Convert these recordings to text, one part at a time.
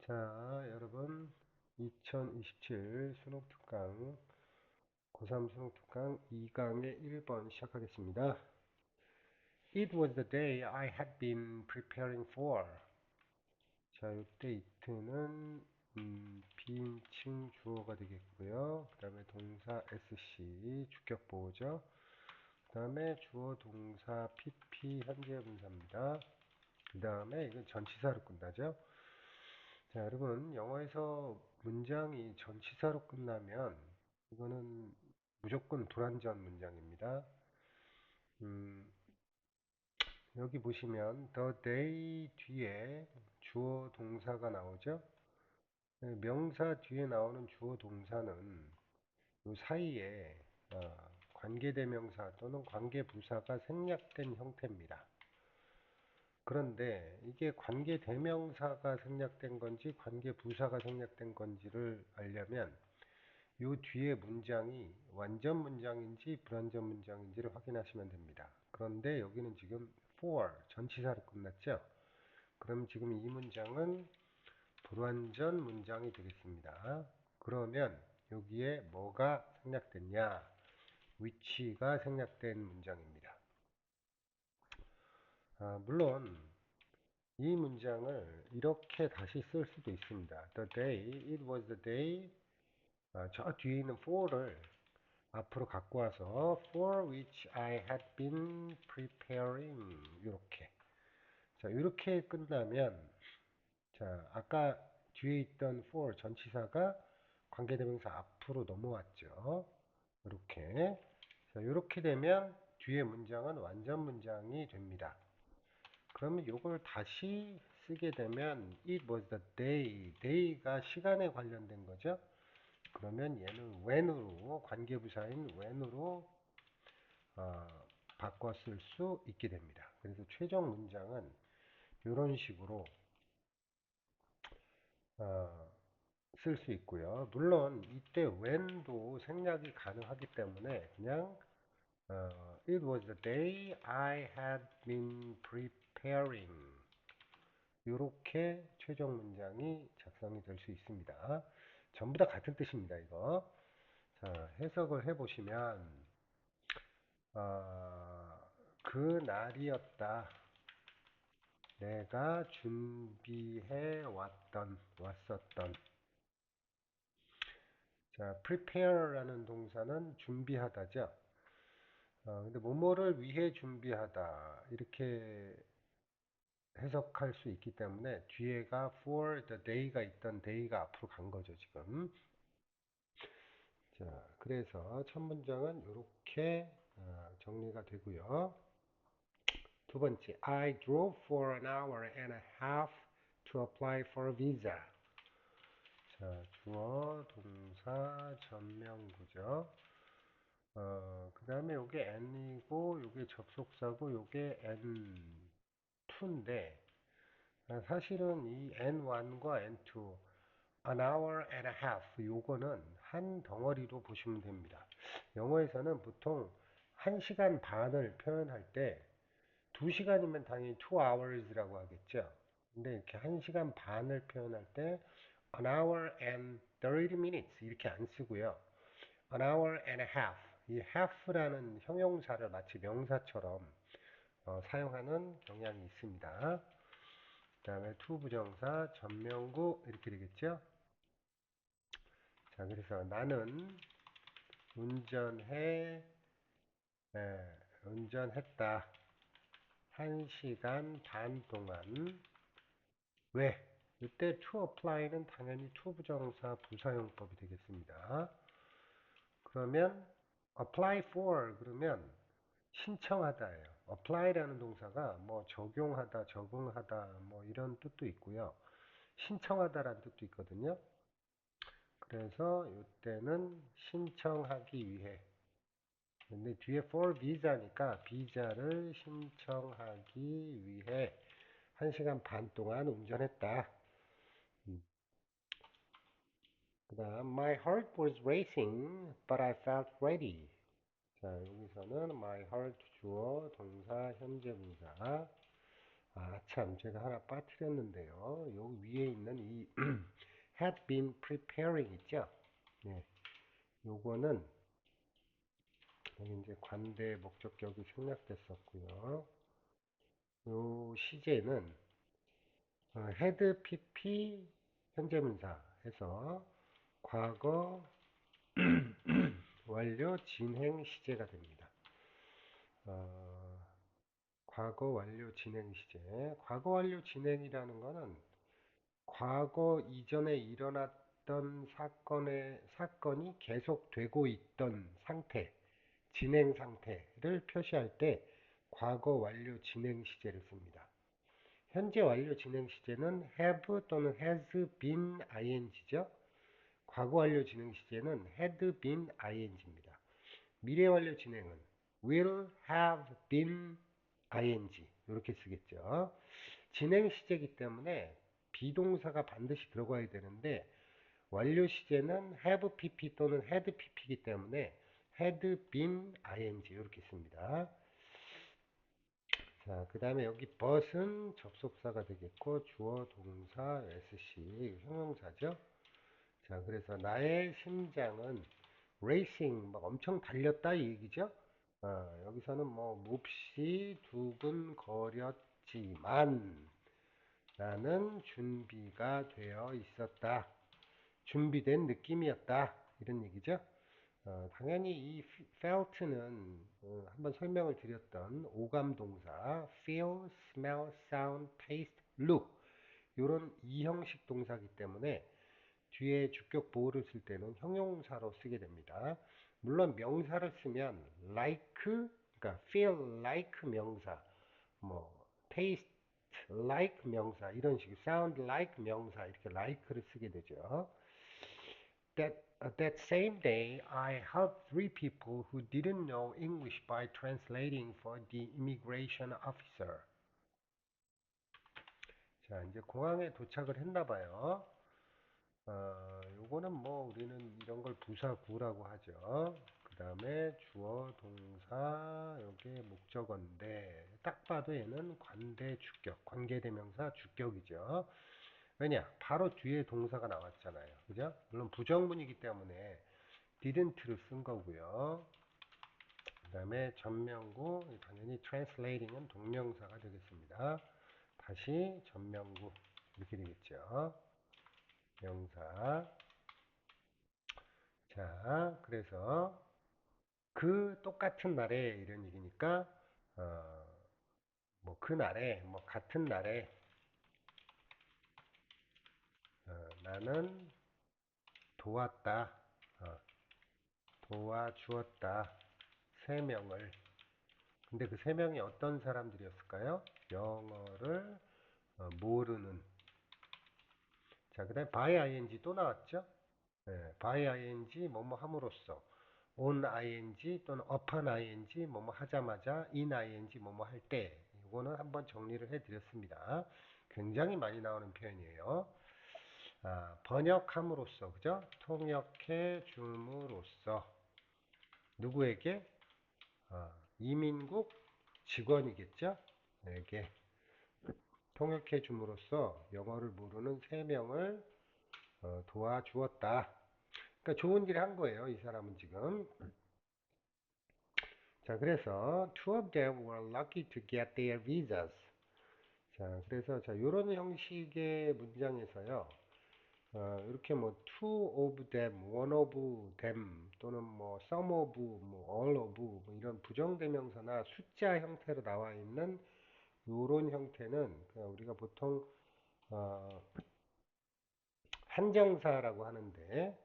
자, 여러분, 2027 수능특강, 고3 수능특강 2강의 1번 시작하겠습니다. It was the day I had been preparing for. 자, 이때 it는 비인칭 주어가 되겠고요. 그 다음에 동사 SC, 주격보호죠. 그 다음에 주어 동사 PP 현재 분사입니다. 그 다음에 이건 전치사로 끝나죠. 자, 여러분, 영어에서 문장이 전치사로 끝나면 이거는 무조건 불완전 문장입니다. 음, 여기 보시면 the day 뒤에 주어 동사가 나오죠. 네, 명사 뒤에 나오는 주어 동사는 이 사이에 관계대명사 또는 관계부사가 생략된 형태입니다. 그런데 이게 관계대명사가 생략된 건지 관계부사가 생략된 건지를 알려면 요 뒤에 문장이 완전 문장인지 불완전 문장인지를 확인하시면 됩니다. 그런데 여기는 지금 for 전치사로 끝났죠. 그럼 지금 이 문장은 불완전 문장이 되겠습니다. 그러면 여기에 뭐가 생략됐냐? which가 생략된 문장입니다. 물론 이 문장을 이렇게 다시 쓸 수도 있습니다. The day, it was the day. 저 뒤에 있는 for를 앞으로 갖고 와서 for which I had been preparing 이렇게. 자, 이렇게 끝나면 자, 아까 뒤에 있던 for 전치사가 관계대명사 앞으로 넘어왔죠. 이렇게. 자, 이렇게 되면 뒤에 문장은 완전 문장이 됩니다. 그러면 이걸 다시 쓰게 되면 it was the day. day가 시간에 관련된 거죠. 그러면 얘는 when으로 관계부사인 when으로 바꿔 쓸 수 있게 됩니다. 그래서 최종 문장은 이런 식으로 쓸 수 있고요. 물론 이때 when도 생략이 가능하기 때문에 그냥 it was the day I had been preparing 이렇게 최종 문장이 작성이 될 수 있습니다. 전부 다 같은 뜻입니다. 이거. 자, 해석을 해보시면 그 날이었다. 내가 준비해 왔었던. 자, prepare라는 동사는 준비하다죠. 근데 뭐뭐를 위해 준비하다 이렇게 해석할 수 있기 때문에 뒤에가 for the day가 있던 day가 앞으로 간 거죠, 지금. 자, 그래서 첫 문장은 이렇게 정리가 되고요. 두 번째, I drove for an hour and a half to apply for a visa. 자, 주어, 동사, 전명구죠. 그 다음에 요게 n이고, 요게 접속사고, 요게 n2인데, 사실은 이 n1과 n2, an hour and a half, 요거는 한 덩어리로 보시면 됩니다. 영어에서는 보통 1시간 반을 표현할 때 2시간이면 당연히 2hours라고 하겠죠. 근데 이렇게 1시간 반을 표현할 때 an hour and 30 minutes 이렇게 안 쓰고요. an hour and a half 이 half라는 형용사를 마치 명사처럼 사용하는 경향이 있습니다. 그 다음에 to 부정사, 전명구 이렇게 되겠죠. 자, 그래서 나는 운전해, 운전했다. 1시간 반 동안. 왜? 이때 to apply는 당연히 to 부정사 부사용법이 되겠습니다. 그러면 apply for 그러면 신청하다예요. apply라는 동사가 뭐 적용하다, 적응하다 뭐 이런 뜻도 있고요. 신청하다라는 뜻도 있거든요. 그래서 이때는 신청하기 위해. 근데 뒤에 for visa니까 비자를 신청하기 위해 1시간 반 동안 운전했다. 그 다음 my heart was racing but I felt ready. 자, 여기서는 my heart 주어 동사 현재 분사 아, 참, 제가 하나 빠뜨렸는데요. 요 위에 있는 이 had been preparing 있죠? 네, 요거는 여기 이제 관대 목적격이 생략됐었고요. 요 시제는 had pp 현재문사 해서 과거 완료 진행 시제가 됩니다. 어, 과거 완료 진행 시제. 과거 완료 진행이라는 거는 과거 이전에 일어났던 사건이 계속되고 있던 상태, 진행 상태를 표시할 때 과거 완료 진행 시제를 씁니다. 현재 완료 진행 시제는 have 또는 has been ing죠. 과거 완료 진행 시제는 had been ing입니다. 미래 완료 진행은 will have been ing 이렇게 쓰겠죠. 진행 시제이기 때문에 비동사가 반드시 들어가야 되는데 완료 시제는 have pp 또는 had pp이기 때문에 had been ing 이렇게 씁니다. 자, 그 다음에 여기 but은 접속사가 되겠고 주어 동사 sc 형용사죠. 자, 그래서 나의 심장은 racing 막 엄청 달렸다 이 얘기죠. 여기서는 뭐 몹시 두근거렸지만 나는 준비가 되어 있었다. 준비된 느낌이었다. 이런 얘기죠. 당연히 이 felt는 한번 설명을 드렸던 오감 동사 feel, smell, sound, taste, look 이런 이형식 동사이기 때문에 뒤에 주격 보호를 쓸 때는 형용사로 쓰게 됩니다. 물론 명사를 쓰면 like, 그러니까 feel like 명사, 뭐 taste like 명사 이런 식으로 sound like 명사 이렇게 like를 쓰게 되죠. That same day, I helped three people who didn't know English by translating for the immigration officer. 자, 이제 공항에 도착을 했나 봐요. 요거는 뭐 우리는 이런 걸 부사구라고 하죠. 그 다음에 주어, 동사, 요게 목적어인데 딱 봐도 얘는 관대 주격, 관계대명사 주격이죠. 왜냐? 바로 뒤에 동사가 나왔잖아요. 그죠? 물론 부정문이기 때문에 didn't를 쓴 거고요. 그 다음에 전명구, 당연히 translating은 동명사가 되겠습니다. 다시 전명구 이렇게 되겠죠. 명사. 자, 그래서 그 똑같은 날에 이런 얘기니까 뭐 그날에 뭐 같은 날에 나는 도왔다. 어, 도와주었다. 세 명을. 근데 그 세 명이 어떤 사람들이었을까요? 영어를 모르는. 자, 그다음에 by ing 또 나왔죠? 네, by ing 뭐뭐 함으로써 on ing 또는 upon ing 뭐뭐 하자마자 in ing 뭐뭐 할 때 이거는 한번 정리를 해드렸습니다. 굉장히 많이 나오는 표현이에요. 번역함으로써 그죠? 통역해 줌으로써 누구에게? 이민국 직원이겠죠? 에게 통역해 줌으로써 영어를 모르는 세 명을 도와주었다. 그러니까 좋은 일을 한 거예요, 이 사람은 지금. 자, 그래서 two of them were lucky to get their visas. 자, 그래서 자, 요런 형식의 문장에서요. 이렇게 뭐 two of them, one of them 또는 뭐 some of, 뭐 all of 뭐 이런 부정대명사나 숫자 형태로 나와 있는 요런 형태는 그냥 우리가 보통 어, 한정사라고 하는데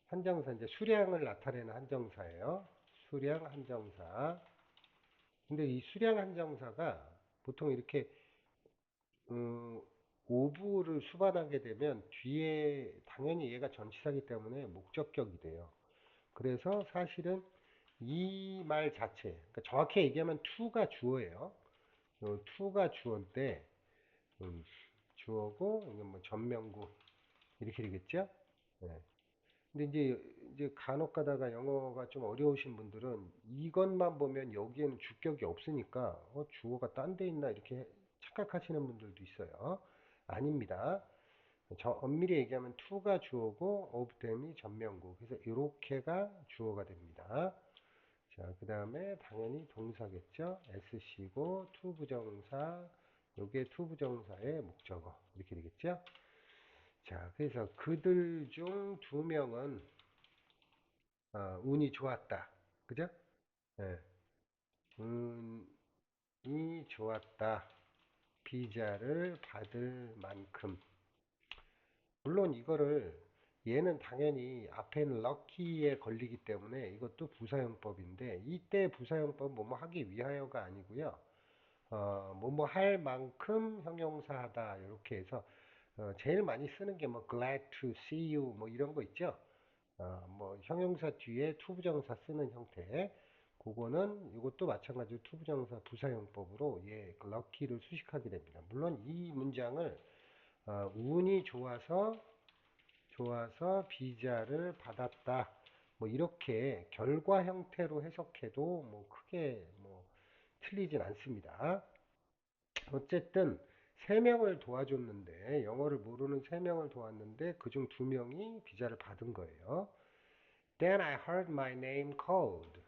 한정사 이제 수량을 나타내는 한정사예요. 수량 한정사. 근데 이 수량 한정사가 보통 이렇게 오브를 수반하게 되면 뒤에 당연히 얘가 전치사기 때문에 목적격이 돼요. 그래서 사실은 이 말 자체, 그러니까 정확히 얘기하면 to가 주어예요. to가 주어인데 주어고 이건 뭐 전명구 이렇게 되겠죠? 네. 근데 이제 간혹 가다가 영어가 좀 어려우신 분들은 이것만 보면 여기에는 주격이 없으니까 주어가 딴 데 있나 이렇게 착각하시는 분들도 있어요. 아닙니다. 엄밀히 얘기하면 to가 주어고 of them이 전명구. 그래서 이렇게가 주어가 됩니다. 자, 그 다음에 당연히 동사겠죠. SC고 to 부정사, 요게 to 부정사의 목적어. 이렇게 되겠죠. 자, 그래서 그들 중 두 명은 운이 좋았다. 그죠? 예, 운이 좋았다. 비자를 받을 만큼. 물론 이거를 얘는 당연히 앞에는 lucky에 걸리기 때문에 이것도 부사용법인데 이때 부사용법 뭐뭐 하기 위하여가 아니고요. 뭐뭐 할 만큼 형용사하다 이렇게 해서 제일 많이 쓰는 게 뭐 glad to see you 뭐 이런 거 있죠. 뭐 형용사 뒤에 투부정사 쓰는 형태. 그거는 이것도 마찬가지로 투부정사 부사용법으로 예, 그 lucky를 수식하게 됩니다. 물론 이 문장을 운이 좋아서 비자를 받았다. 뭐 이렇게 결과 형태로 해석해도 뭐 크게 뭐 틀리진 않습니다. 어쨌든 세 명을 도와줬는데 영어를 모르는 세 명을 도왔는데 그중 두 명이 비자를 받은 거예요. Then I heard my name called.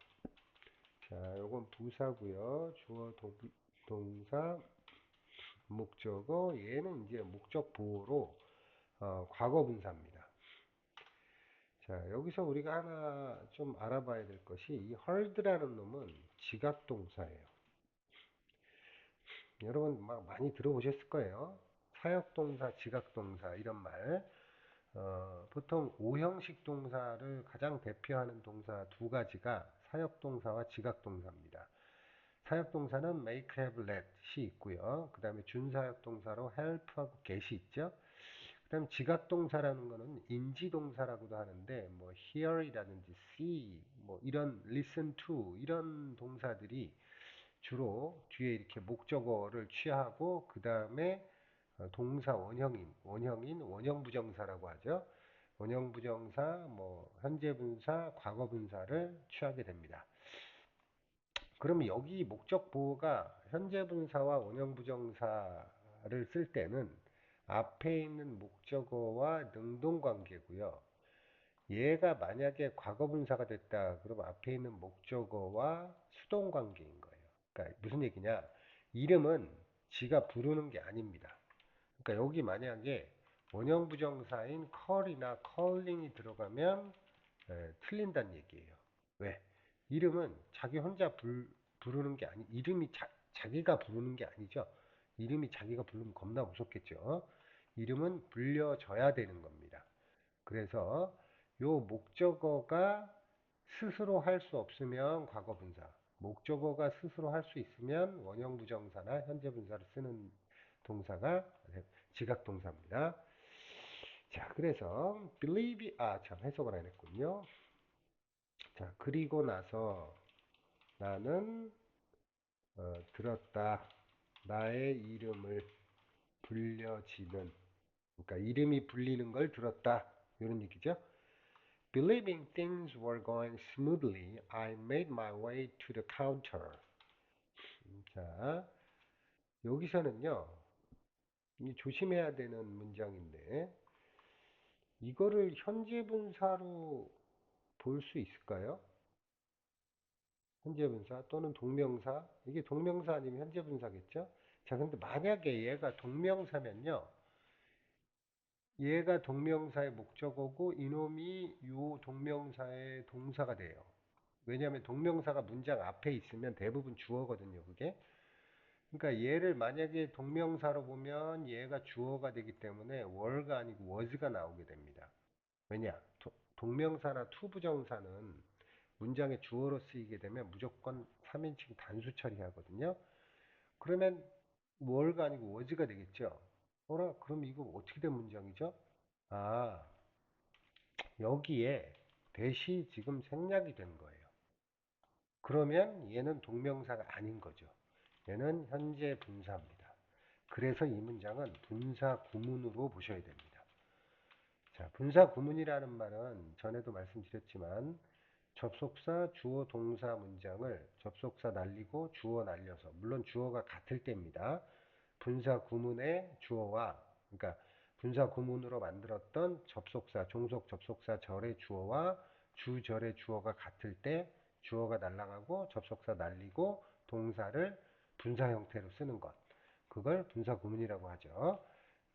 자, 요건 부사고요. 주어 동사 목적어 얘는 이제 목적 보호로 과거 분사입니다. 자, 여기서 우리가 하나 좀 알아봐야 될 것이 이 heard라는 놈은 지각동사예요. 여러분 막 많이 들어보셨을 거예요. 사역동사, 지각동사 이런 말. 보통 오형식 동사를 가장 대표하는 동사 두 가지가 사역동사와 지각동사입니다. 사역동사는 make, have, let이 있고요. 그 다음에 준사역동사로 help하고 get이 있죠. 그 다음 지각동사라는 거는 인지동사라고도 하는데 뭐 hear이라든지 see, 뭐 이런 listen to 이런 동사들이 주로 뒤에 이렇게 목적어를 취하고 그 다음에 동사 원형부정사라고 하죠. 원형부정사, 뭐 현재분사, 과거분사를 취하게 됩니다. 그러면 여기 목적 보호가 현재분사와 원형부정사를 쓸 때는 앞에 있는 목적어와 능동관계고요. 얘가 만약에 과거분사가 됐다 그러면 앞에 있는 목적어와 수동관계인 거예요. 그러니까 무슨 얘기냐? 이름은 지가 부르는 게 아닙니다. 그러니까 여기 만약에 원형부정사인 call이나 calling이 들어가면 틀린다는 얘기예요. 왜? 이름은 자기 혼자 부르는 게 아니, 이름이 자기가 부르는 게 아니죠. 이름이 자기가 부르면 겁나 무섭겠죠. 이름은 불려져야 되는 겁니다. 그래서 요 목적어가 스스로 할 수 없으면 과거분사, 목적어가 스스로 할 수 있으면 원형부정사나 현재분사를 쓰는 동사가 지각동사입니다. 자, 그래서 believe, 참 해석을 안 했군요. 자, 그리고 나서 나는 들었다. 나의 이름을 불려지는, 그러니까 이름이 불리는 걸 들었다. 이런 얘기죠. Believing things were going smoothly, I made my way to the counter. 자, 여기서는요, 이 조심해야 되는 문장인데, 이거를 현재 분사로 볼 수 있을까요? 현재 분사 또는 동명사. 이게 동명사 아니면 현재 분사겠죠? 자, 근데 만약에 얘가 동명사면요, 얘가 동명사의 목적어고 이놈이 요 동명사의 동사가 돼요. 왜냐하면 동명사가 문장 앞에 있으면 대부분 주어거든요, 그게. 그러니까 얘를 만약에 동명사로 보면 얘가 주어가 되기 때문에 were가 아니고 was가 나오게 됩니다. 왜냐? 동명사나 투부정사는 문장의 주어로 쓰이게 되면 무조건 3인칭 단수 처리하거든요. 그러면 were가 아니고 was가 되겠죠. 그럼 이거 어떻게 된 문장이죠? 아, 여기에 대시 지금 생략이 된 거예요. 그러면 얘는 동명사가 아닌 거죠. 얘는 현재 분사입니다. 그래서 이 문장은 분사 구문으로 보셔야 됩니다. 자, 분사 구문이라는 말은 전에도 말씀드렸지만 접속사, 주어, 동사 문장을 접속사 날리고 주어 날려서, 물론 주어가 같을 때입니다. 분사 구문의 주어와, 그러니까 분사 구문으로 만들었던 접속사, 종속 접속사 절의 주어와 주절의 주어가 같을 때 주어가 날아가고 접속사 날리고 동사를 분사 형태로 쓰는 것. 그걸 분사 구문이라고 하죠.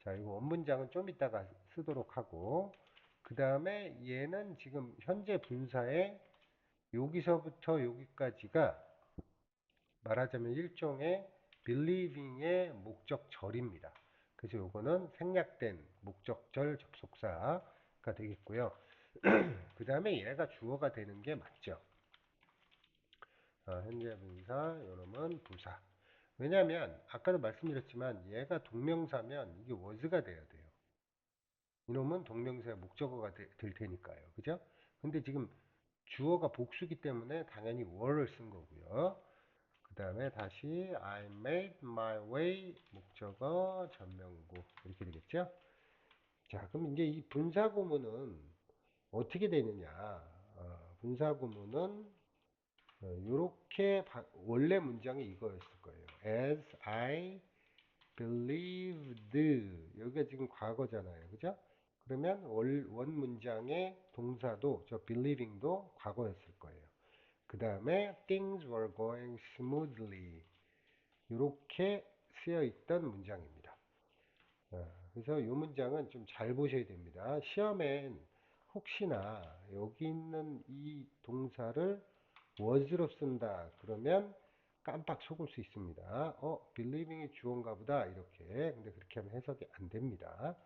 자, 이거 원문장은 좀 이따가 쓰도록 하고, 그 다음에 얘는 지금 현재 분사의 여기서부터 여기까지가 말하자면 일종의 believing의 목적절입니다. 그래서 요거는 생략된 목적절 접속사가 되겠고요. 그 다음에 얘가 주어가 되는 게 맞죠. 현재 분사, 요놈은 부사. 왜냐하면 아까도 말씀드렸지만 얘가 동명사면 이게 was가 돼야 돼요. 이놈은 동명사의 목적어가 될 테니까요. 그죠? 근데 지금 주어가 복수기 때문에 당연히 were를 쓴 거고요. 그 다음에 다시 I made my way 목적어 전명구 이렇게 되겠죠? 자, 그럼 이제 이 분사구문은 어떻게 되느냐? 분사구문은 이렇게 원래 문장이 이거였을 거예요. As I believed 여기가 지금 과거잖아요, 그죠? 그러면 원 문장의 동사도 저 believing도 과거였을 거예요. 그 다음에 things were going smoothly 이렇게 쓰여 있던 문장입니다. 그래서 이 문장은 좀 잘 보셔야 됩니다. 시험엔 혹시나 여기 있는 이 동사를 was로 쓴다 그러면 깜빡 속을 수 있습니다. believing이 주어인가 보다 이렇게. 근데 그렇게 하면 해석이 안 됩니다.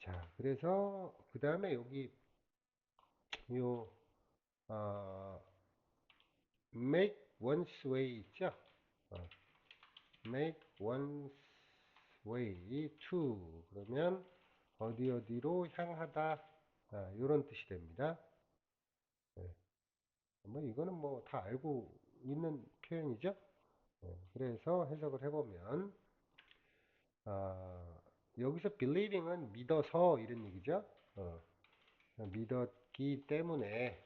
자, 그래서 그 다음에 여기 요 어, make one's way 있죠? 어, make one's way to 그러면 어디 어디로 향하다 이런 뜻이 됩니다. 네. 뭐 이거는 뭐 다 알고 있는 표현이죠. 그래서 해석을 해보면 여기서 believing은 믿어서 이런 얘기죠. 믿었기 때문에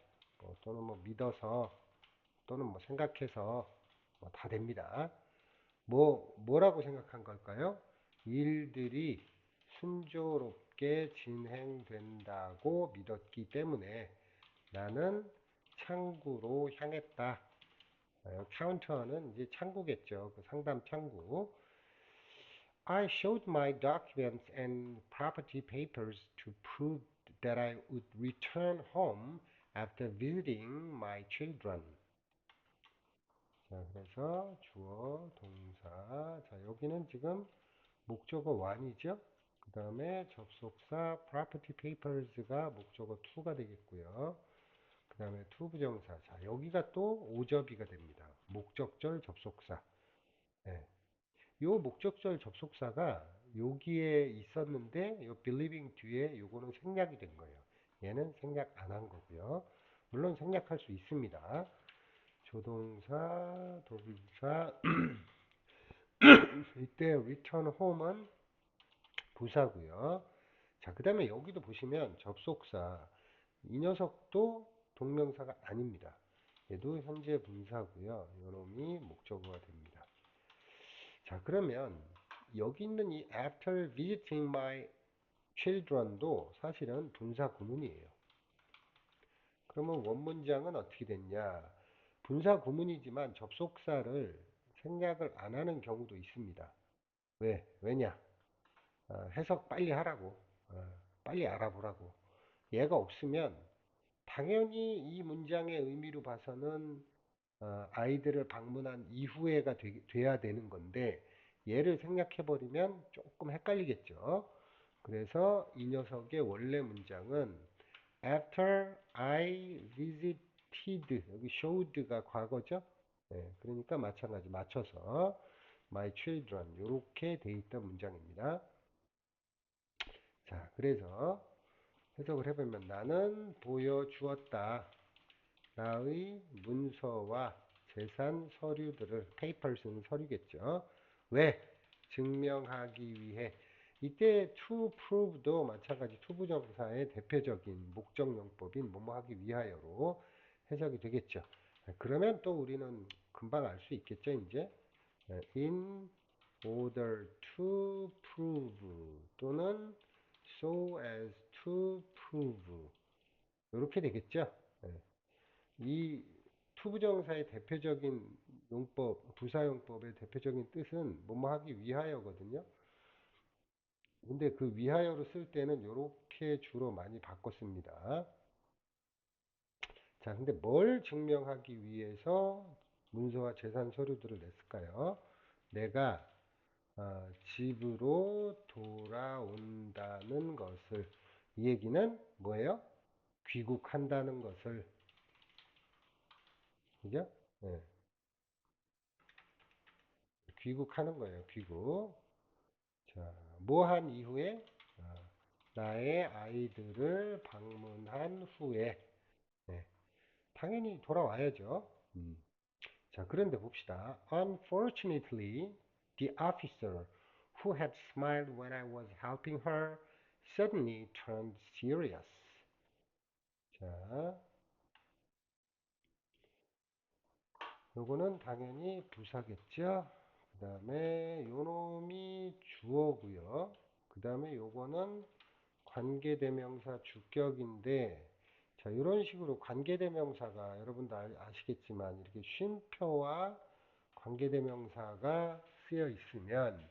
또는 뭐 믿어서 또는 뭐 생각해서 뭐다 됩니다. 뭐라고 생각한 걸까요? 일들이 순조롭게 진행된다고 믿었기 때문에 나는 창구로 향했다. 카운터는 이제 창구겠죠. 그 상담 창구. I showed my documents and property papers to prove that I would return home after visiting my children. 자, 그래서 주어, 동사. 자, 여기는 지금 목적어 1이죠. 그 다음에 접속사 property papers가 목적어 2가 되겠고요. 그 다음에 투부정사. 자, 여기가 또 오접이가 됩니다. 목적절 접속사. 네. 요 목적절 접속사가 여기에 있었는데 요 believing 뒤에 요거는 생략이 된 거예요. 얘는 생략 안 한 거고요. 물론 생략할 수 있습니다. 조동사, 도비사. 이때 return home은 부사고요. 자, 그 다음에 여기도 보시면 접속사. 이 녀석도 동명사가 아닙니다. 얘도 현재 분사고요. 요놈이 목적어가 됩니다. 자, 그러면 여기 있는 이 after visiting my children도 사실은 분사 구문이에요. 그러면 원문장은 어떻게 됐냐? 분사 구문이지만 접속사를 생략을 안 하는 경우도 있습니다. 왜냐? 해석 빨리 하라고. 빨리 알아보라고. 얘가 없으면 당연히 이 문장의 의미로 봐서는 아이들을 방문한 이후에가 돼야 되는 건데 얘를 생략해버리면 조금 헷갈리겠죠. 그래서 이 녀석의 원래 문장은 After I visited 여기 showed가 과거죠. 네, 그러니까 마찬가지 맞춰서 my children 이렇게 돼 있던 문장입니다. 자, 그래서 해석을 해보면 나는 보여주었다. 나의 문서와 재산 서류들을 papers는 서류겠죠. 왜? 증명하기 위해. 이때 to prove도 마찬가지 투부정사의 대표적인 목적용법인 뭐뭐 하기 위하여로 해석이 되겠죠. 그러면 또 우리는 금방 알 수 있겠죠, 이제. in order to prove 또는 so as to prove 이렇게 되겠죠. 예. 이 투부정사의 대표적인 용법, 부사용법의 대표적인 뜻은 뭐뭐 하기 위하여거든요. 근데 그 위하여로 쓸 때는 이렇게 주로 많이 바꿨습니다. 자, 근데 뭘 증명하기 위해서 문서와 재산 서류들을 냈을까요? 내가 집으로 돌아온다는 것을 이 얘기는 뭐예요? 귀국한다는 것을 그죠? 네, 귀국하는 거예요. 귀국. 자, 뭐 한 이후에 나의 아이들을 방문한 후에 네, 당연히 돌아와야죠. 자, 그런데 봅시다. Unfortunately, the officer who had smiled when I was helping her suddenly turned serious. 자, 요거는 당연히 부사겠죠. 그 다음에 요놈이 주어고요. 그 다음에 요거는 관계대명사 주격인데 자, 이런 식으로 관계대명사가 여러분도 아시겠지만 이렇게 쉼표와 관계대명사가 쓰여 있으면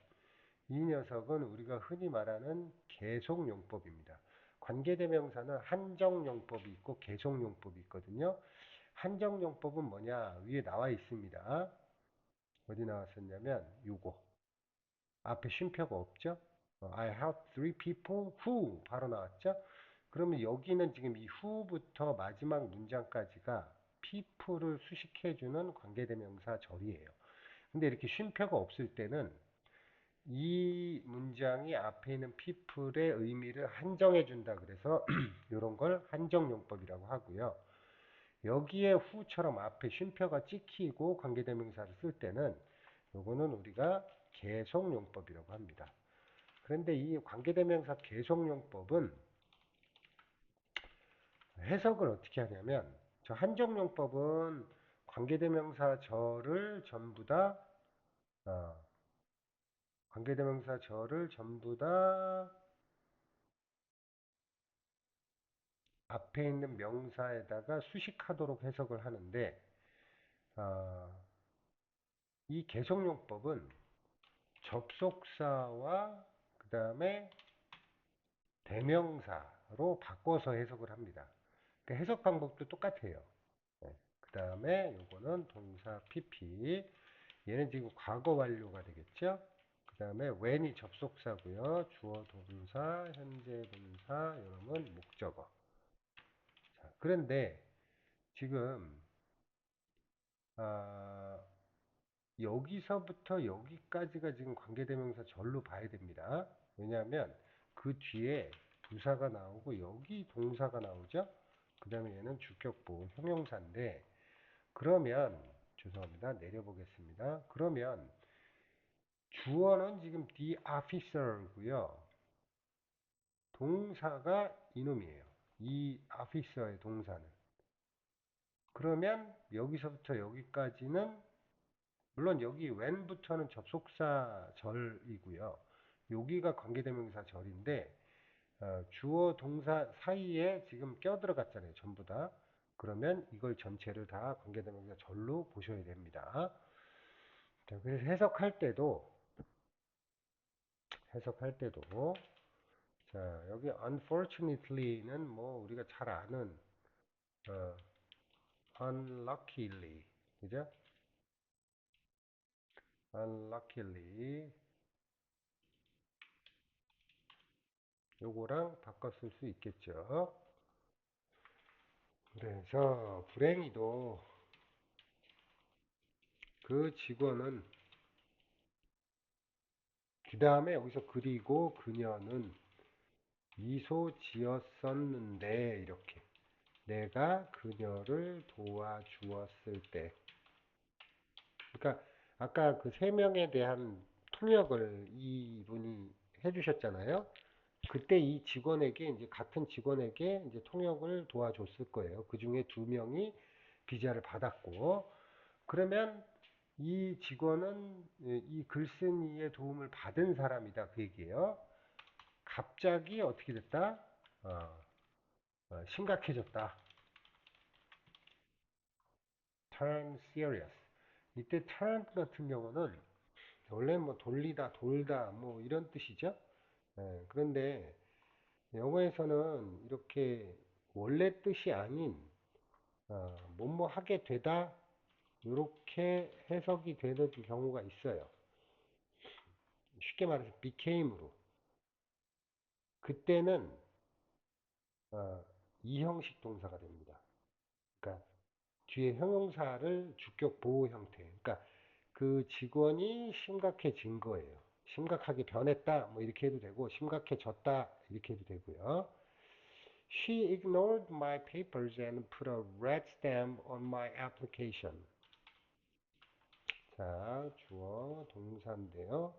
이 녀석은 우리가 흔히 말하는 계속용법입니다. 관계대명사는 한정용법이 있고 계속용법이 있거든요. 한정용법은 뭐냐? 위에 나와 있습니다. 어디 나왔었냐면 요거. 앞에 쉼표가 없죠? I have three people who 바로 나왔죠? 그러면 여기는 지금 이 who부터 마지막 문장까지가 people을 수식해주는 관계대명사 절이에요. 근데 이렇게 쉼표가 없을 때는 이 문장이 앞에 있는 people의 의미를 한정해 준다 그래서 이런 걸 한정용법이라고 하고요. 여기에 who처럼 앞에 쉼표가 찍히고 관계대명사를 쓸 때는 요거는 우리가 계속용법이라고 합니다. 그런데 이 관계대명사 계속용법은 해석을 어떻게 하냐면 저 한정용법은 관계대명사 절을 전부 다 어, 관계대명사 절을 전부 다 앞에 있는 명사에다가 수식하도록 해석을 하는데 어, 이 계속용법은 접속사와 그 다음에 대명사로 바꿔서 해석을 합니다. 그 해석 방법도 똑같아요. 네. 그 다음에 요거는 동사 PP 얘는 지금 과거 완료가 되겠죠. 그 다음에 when이 접속사고요. 주어 동사 현재 분사 요놈은 목적어. 자, 그런데 지금 아, 여기서부터 여기까지가 지금 관계대명사 절로 봐야 됩니다. 왜냐하면 그 뒤에 부사가 나오고 여기 동사가 나오죠. 그 다음에 얘는 주격보 형용사인데 그러면 죄송합니다. 내려보겠습니다. 그러면 주어는 지금 the officer고요. 동사가 이놈이에요. 이 officer의 동사는. 그러면 여기서부터 여기까지는 물론 여기 when부터는 접속사 절이고요. 여기가 관계대명사 절인데 주어 동사 사이에 지금 껴들어갔잖아요. 전부 다. 그러면 이걸 전체를 다 관계대명사 절로 보셔야 됩니다. 자, 그래서 해석할 때도 자, 여기 unfortunately는 뭐 우리가 잘 아는 어, unluckily 그죠? unluckily 요거랑 바꿔 쓸 수 있겠죠. 그래서 불행히도 그 직원은 그 다음에 여기서 그리고 그녀는 미소 지었었는데 이렇게 내가 그녀를 도와주었을 때 그러니까 아까 그 세 명에 대한 통역을 이분이 해주셨잖아요. 그때 이 직원에게 이제 같은 직원에게 이제 통역을 도와줬을 거예요. 그 중에 두 명이 비자를 받았고 그러면 이 직원은 이 글쓴이의 도움을 받은 사람이다. 그 얘기예요. 갑자기 어떻게 됐다? 어, 심각해졌다. turn serious. 이때 turn 같은 경우는 원래 뭐 돌리다, 돌다, 뭐 이런 뜻이죠. 그런데 영어에서는 이렇게 원래 뜻이 아닌 뭐뭐 하게 되다 이렇게 해석이 되는 경우가 있어요. 쉽게 말해서 became으로. 그때는 어, 이형식 동사가 됩니다. 그러니까 뒤에 형용사를 주격 보호 형태. 그러니까 그 직원이 심각해진 거예요. 심각하게 변했다, 뭐 이렇게 해도 되고, 심각해졌다, 이렇게 해도 되고요. She ignored my papers and put a red stamp on my application. 자, 주어, 동사인데요.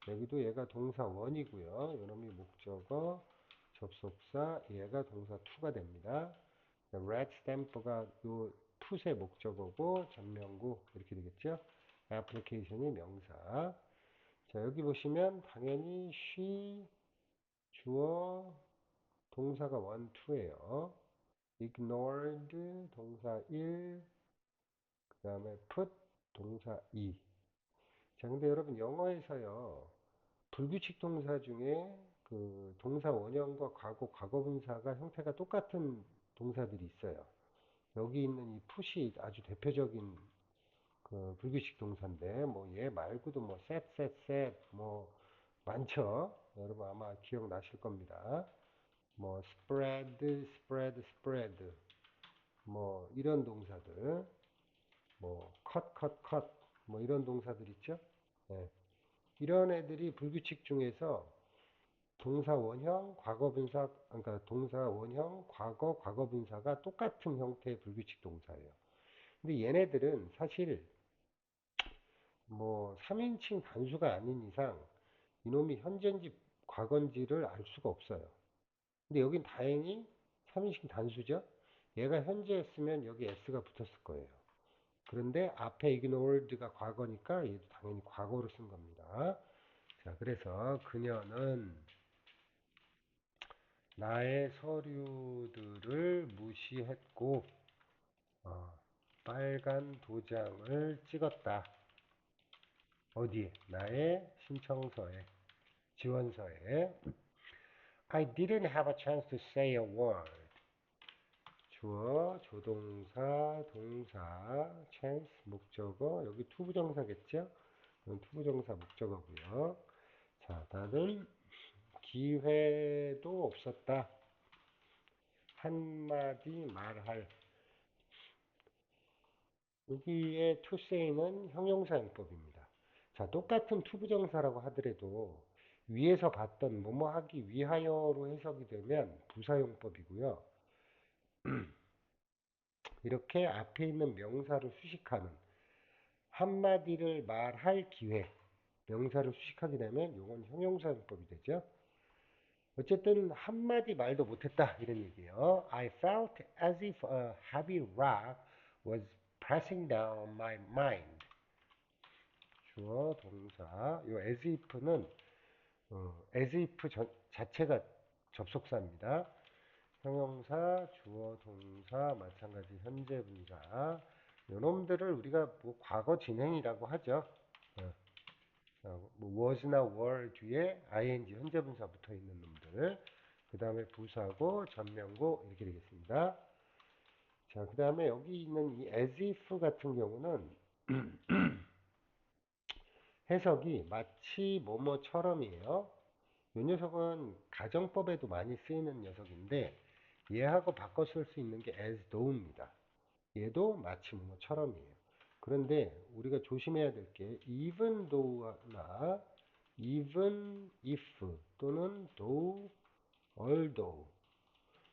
여기도 얘가 동사 원이고요. 요놈이 목적어, 접속사, 얘가 동사 투가 됩니다. red stamp가 요 풋의 목적어고 전명구 이렇게 되겠죠. application이 명사. 자, 여기 보시면 당연히 she 주어 동사가 원, 투예요. ignored 동사 1, 그 다음에 put 동사 2. 자, 근데 여러분 영어에서요. 불규칙 동사 중에 그 동사 원형과 과거, 과거분사가 형태가 똑같은 동사들이 있어요. 여기 있는 이 put이 아주 대표적인 그 불규칙 동사인데 뭐 얘 말고도 뭐 set, set, set 뭐 많죠. 여러분 아마 기억나실 겁니다. 뭐 spread, spread, spread 뭐 이런 동사들 뭐 cut, cut, cut 뭐 이런 동사들 있죠. 네. 이런 애들이 불규칙 중에서 동사 원형, 과거 분사, 그러니까 동사 원형, 과거, 과거 분사가 똑같은 형태의 불규칙 동사예요. 근데 얘네들은 사실 뭐 3인칭 단수가 아닌 이상 이놈이 현재인지 과거인지를 알 수가 없어요. 근데 여긴 다행히 3인칭 단수죠. 얘가 현재였으면 여기 s가 붙었을 거예요. 그런데 앞에 ignored가 과거니까 얘도 당연히 과거로 쓴 겁니다. 자, 그래서 그녀는 나의 서류들을 무시했고 어, 빨간 도장을 찍었다. 어디에? 나의 신청서에, 지원서에. I didn't have a chance to say a word. 주어, 조동사, 동사, chance, 목적어. 여기 투부정사겠죠? 이건 투부정사 목적어고요. 자, 나는 기회도 없었다. 한마디 말할. 여기에 to say는 형용사용법입니다. 자, 똑같은 투부정사라고 하더라도 위에서 봤던 뭐뭐 하기 위하여로 해석이 되면 부사용법이고요. 이렇게 앞에 있는 명사를 수식하는 한마디를 말할 기회, 명사를 수식하게 되면 이건 형용사용법이 되죠. 어쨌든 한마디 말도 못했다 이런 얘기예요. I felt as if a heavy rock was pressing down my mind. 주어, 동사. 요 as if는 as if 자체가 접속사입니다. 형용사, 주어, 동사, 마찬가지 현재 분사. 요놈들을 우리가 뭐 과거 진행이라고 하죠. 뭐 was나 were 뒤에 ing 현재 분사 붙어 있는 놈들. 그 다음에 부사고, 전명고 이렇게 되겠습니다. 자, 그 다음에 여기 있는 이 as if 같은 경우는 해석이 마치 뭐뭐처럼이에요. 이 녀석은 가정법에도 많이 쓰이는 녀석인데 얘하고 바꿔 쓸 수 있는 게 as though입니다. 얘도 마치 뭐뭐처럼이에요. 그런데 우리가 조심해야 될 게 even though나 even if 또는 though, although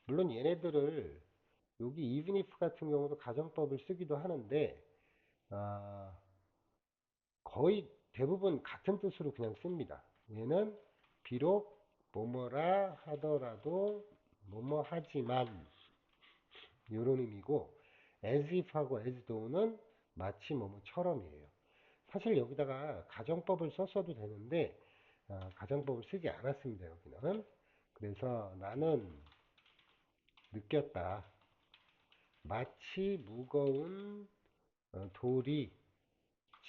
물론 얘네들을 여기 even if 같은 경우도 가정법을 쓰기도 하는데 아, 거의 대부분 같은 뜻으로 그냥 씁니다. 얘는 비록 뭐뭐라 하더라도 뭐뭐 하지만 이런 의미고 as if하고 as though는 마치 뭐뭐처럼이에요. 사실 여기다가 가정법을 썼어도 되는데 가정법을 쓰지 않았습니다. 여기는. 그래서 나는 느꼈다. 마치 무거운 돌이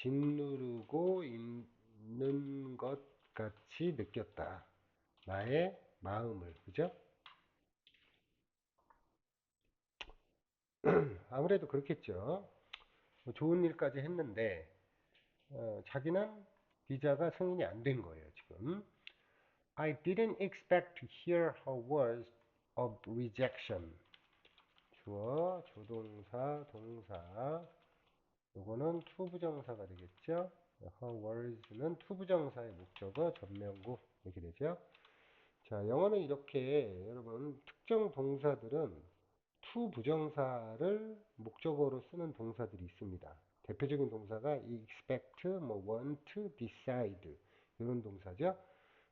짓누르고 있는 것 같이 느꼈다. 나의 마음을. 그죠? 아무래도 그렇겠죠. 뭐 좋은 일까지 했는데 자기는 비자가 승인이 안 된 거예요, 지금. I didn't expect to hear her words of rejection. 주어, 조동사, 동사. 요거는 투부정사가 되겠죠. Her words는 투부정사의 목적어, 전명구 이렇게 되죠. 자, 영어는 이렇게 여러분 특정 동사들은 투부정사를 목적어로 쓰는 동사들이 있습니다. 대표적인 동사가 expect, 뭐 want, decide 이런 동사죠.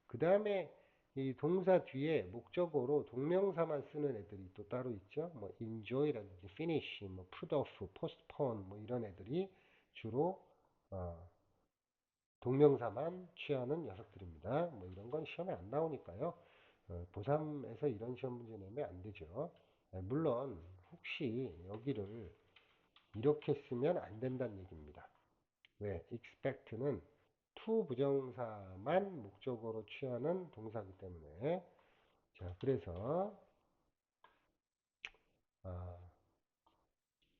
그 다음에 이 동사 뒤에 목적어로 동명사만 쓰는 애들이 또 따로 있죠. 뭐 enjoy라든지 finish, 뭐 put off, postpone 뭐 이런 애들이 주로 어, 동명사만 취하는 녀석들입니다. 뭐 이런 건 시험에 안 나오니까요. 고3에서 이런 시험 문제 내면 안 되죠. 물론 혹시 여기를 이렇게 쓰면 안 된다는 얘기입니다. 왜? expect는 to 부정사만 목적어로 취하는 동사이기 때문에. 자, 그래서 아,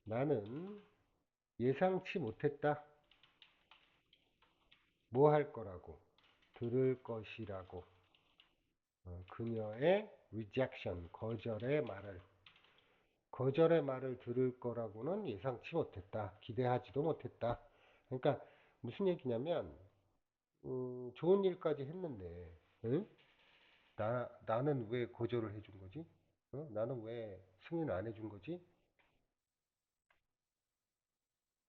나는 예상치 못했다. 뭐 할 거라고? 들을 것이라고. 그녀의 rejection, 거절의 말을 들을 거라고는 예상치 못했다. 기대하지도 못했다. 그러니까 무슨 얘기냐면 좋은 일까지 했는데 응? 나는 왜 거절을 해준 거지? 나는 왜 승인을 안 해준 거지?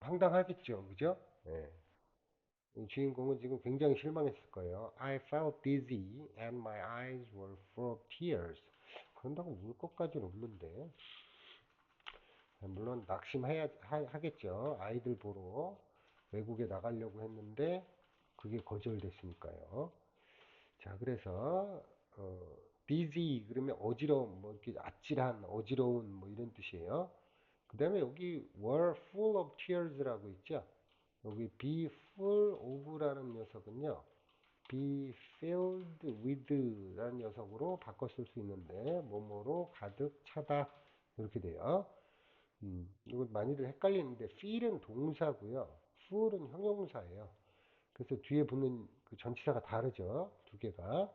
황당하겠죠, 그죠? 예. 이 주인공은 지금 굉장히 실망했을 거예요. I felt dizzy and my eyes were full of tears. 그런다고 울 것까지는 없는데 물론 낙심해야 하겠죠. 아이들 보러 외국에 나가려고 했는데 그게 거절됐으니까요. 자, 그래서 dizzy 그러면 어지러움, 뭐 이렇게 아찔한, 어지러운 뭐 이런 뜻이에요. 그 다음에 여기 were full of tears라고 있죠. 여기 be full of라는 녀석은요. be filled with라는 녀석으로 바꿔 쓸 수 있는데 뭐뭐로 가득 차다 이렇게 돼요. 이거 많이들 헷갈리는데 fill은 동사고요. full은 형용사예요. 그래서 뒤에 붙는 그 전치사가 다르죠. 두 개가.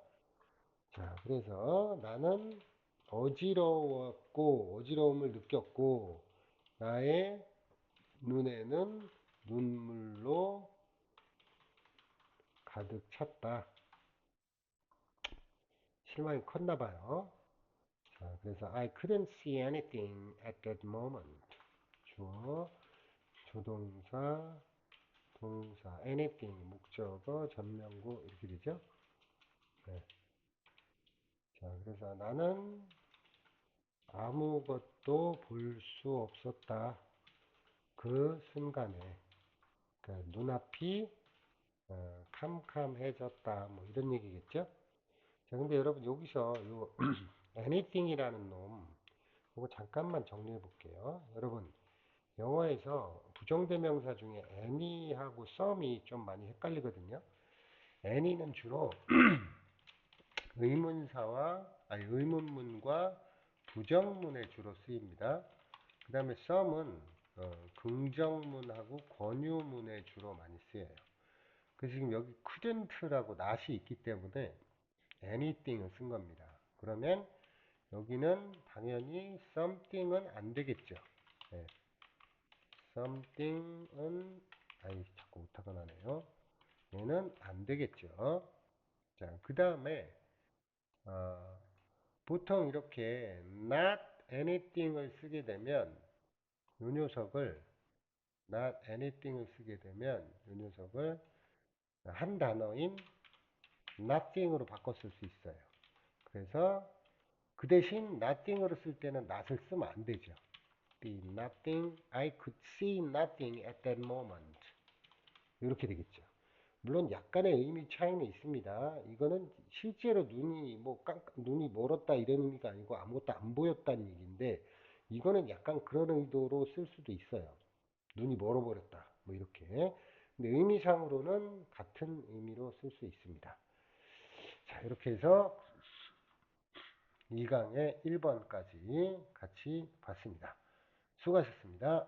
자, 그래서 나는 어지러웠고 어지러움을 느꼈고 나의 눈에는 눈물로 가득 찼다. 실망이 컸나 봐요. 자, 그래서 I couldn't see anything at that moment. 주어, 조동사, 동사, anything, 목적어, 전명구 이렇게 되죠. 네. 자, 그래서 나는 아무것도 볼 수 없었다. 그 순간에. 그러니까 눈앞이 캄캄해졌다. 뭐 이런 얘기겠죠. 자, 근데 여러분 여기서 요 anything이라는 놈, 이거 잠깐만 정리해 볼게요. 여러분, 영어에서 부정대명사 중에 any하고 some이 좀 많이 헷갈리거든요. any는 주로 의문문과 부정문에 주로 쓰입니다. 그 다음에 some은 긍정문하고 권유문에 주로 많이 쓰여요. 그래서 지금 여기 couldn't라고 not이 있기 때문에 anything을 쓴 겁니다. 그러면 여기는 당연히 something은 안 되겠죠. 네. something은 자꾸 오타가 나네요. 얘는 안 되겠죠. 자, 그 다음에 보통 이렇게 not anything을 쓰게 되면 요 녀석을 not anything을 쓰게 되면 요 녀석을 한 단어인 nothing으로 바꿔 쓸 수 있어요. 그래서 그 대신 nothing으로 쓸 때는 not을 쓰면 안 되죠. be nothing, I could see nothing at that moment. 이렇게 되겠죠. 물론 약간의 의미 차이는 있습니다. 이거는 실제로 눈이 멀었다 이런 의미가 아니고 아무것도 안 보였다는 얘기인데, 이거는 약간 그런 의도로 쓸 수도 있어요. 눈이 멀어버렸다. 뭐 이렇게. 근데 의미상으로는 같은 의미로 쓸 수 있습니다. 자, 이렇게 해서 2강의 1번까지 같이 봤습니다. 수고하셨습니다.